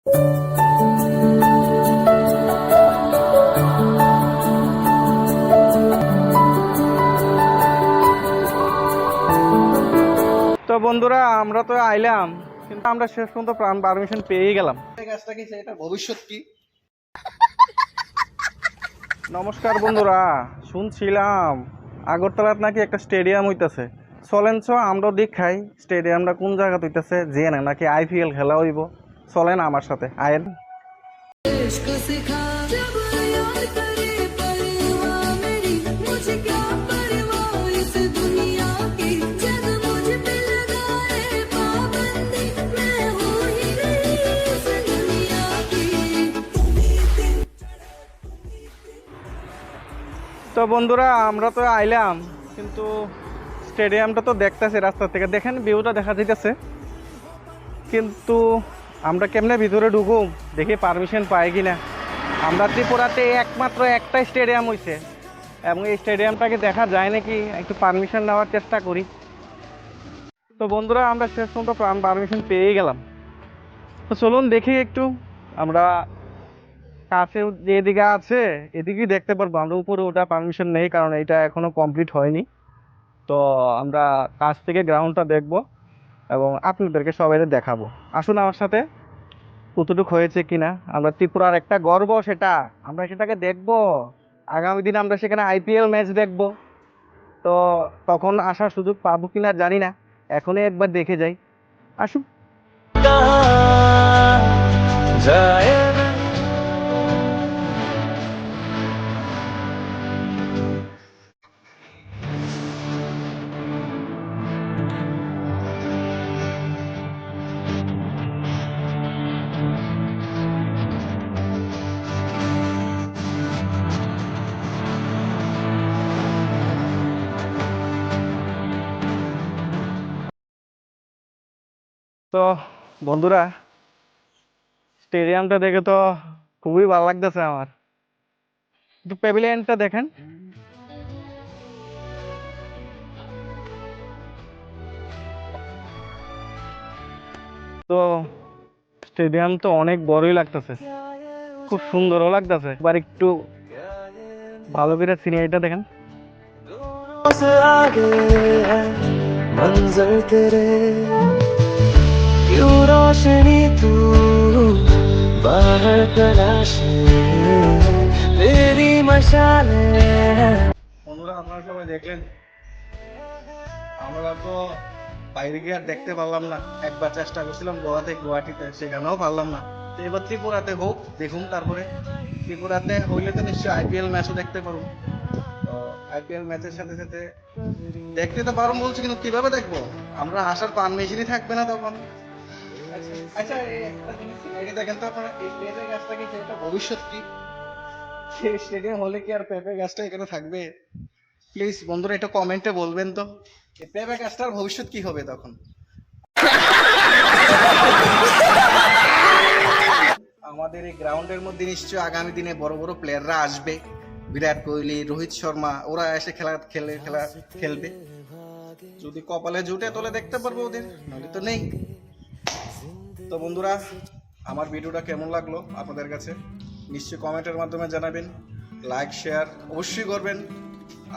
তো বন্ধুরা, আমরা তো আইলাম, কিন্তু আমরা শেষ পর্যন্ত পারমিশন পেয়ে গেলাম। গাছটা কি এটা ভবিষ্যৎ কি? নমস্কার বন্ধুরা, শুনছিলাম আগরতলাত নাকি একটা স্টেডিয়াম হইতাছে। চলেন আমরা দেখাই স্টেডিয়ামটা কোন জায়গা হইতাছে, যে নাকি IPL খেলা হইব। চলেন আমার সাথে আয়েন। তো বন্ধুরা, আমরা তো আইলাম, কিন্তু স্টেডিয়ামটা তো দেখতেছি রাস্তা থেকে, দেখেন ভিউটা দেখা যাইতেছে, কিন্তু আমরা কেমনে ভিতরে ঢুকুম, দেখি পারমিশন পাই কিনা। আমরা ত্রিপুরাতে একমাত্র একটাই স্টেডিয়াম হইছে, এবং এই স্টেডিয়ামটাকে দেখা যায় নাকি, একটু পারমিশন নেওয়ার চেষ্টা করি। তো বন্ধুরা, আমরা শেষ পর্যন্ত পারমিশন পেয়ে গেলাম। তো চলুন দেখি একটু, আমরা কাছে যেদিকে আছে এদিকেই দেখতে পারবো। আমরা উপরে ওটা পারমিশন নেই, কারণ এটা এখনো কমপ্লিট হয়নি। তো আমরা কাছ থেকে গ্রাউন্ডটা দেখব এবং আপনাদেরকে সবাইকে দেখাবো। আসুন আমার সাথে, কতটুকু হয়েছে কিনা। আমরা ত্রিপুরার একটা গর্ব, সেটা আমরা সেটাকে দেখব। আগামী দিনে আমরা সেখানে IPL ম্যাচ দেখব। তো তখন আসার সুযোগ পাবো কিনা জানি না, এখনই একবার দেখে যাই। আসুন। তো বন্ধুরা, স্টেডিয়ামটা দেখে তো খুবই ভালো লাগতেছে আমার। একটু প্যাভিলিয়নটা দেখেন। তো স্টেডিয়াম তো অনেক বড়ই লাগতেছে, খুব সুন্দরও লাগতেছে। এবার একটু ভালো করে সিনারিটা দেখেন। বন্ধুরা, আপনারা সবাই দেখলেন, আমরা তো বাইরে গিয়ে আর দেখতে পারলাম না। একবার চেষ্টা করছিলাম গুয়াহাটিতে, সেখানেও পারলাম না। তো এবার ত্রিপুরাতে হোক, দেখুন। তারপরে ত্রিপুরাতে হইলে তো নিশ্চয়ই IPL ম্যাচও দেখতে পারবো। তো IPL ম্যাচের সাথে সাথে দেখতে তো পারবো বলছি, কিন্তু কিভাবে দেখবো? আমরা আসার পারমিশনই থাকবে না তখন। আচ্ছা, এই একটা জিনিস দেখেন তো আপনারা, এই পেঁপে গাছটা কি এটা ভবিষ্যৎ কি? স্টেডিয়াম হলে কি আর পেঁপে গাছটা এখানে থাকবে? প্লিজ বন্ধুরা, এটা কমেন্টে বলবেন তো, এই পেঁপে গাছটার ভবিষ্যৎ কি হবে তখন। আমাদের এই গ্রাউন্ডের মধ্যে নিশ্চয়ই আগামী দিনে বড় বড় প্লেয়াররা আসবে। বিরাট কোহলি, রোহিত শর্মা, ওরা এসে খেলা খেলবে। যদি কপালে জুটে তাহলে দেখতে পারবো ওদের, নইলে তো নেই। তো বন্ধুরা, আমার ভিডিওটা কেমন লাগলো আপনাদের কাছে নিশ্চয়ই কমেন্টের মাধ্যমে জানাবেন। লাইক শেয়ার অবশ্যই করবেন,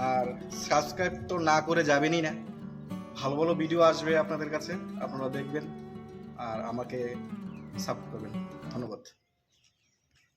আর সাবস্ক্রাইব তো না করে যাবেনই না। ভালো ভালো ভিডিও আসবে আপনাদের কাছে, আপনারা দেখবেন আর আমাকে সাপোর্ট করবেন। ধন্যবাদ।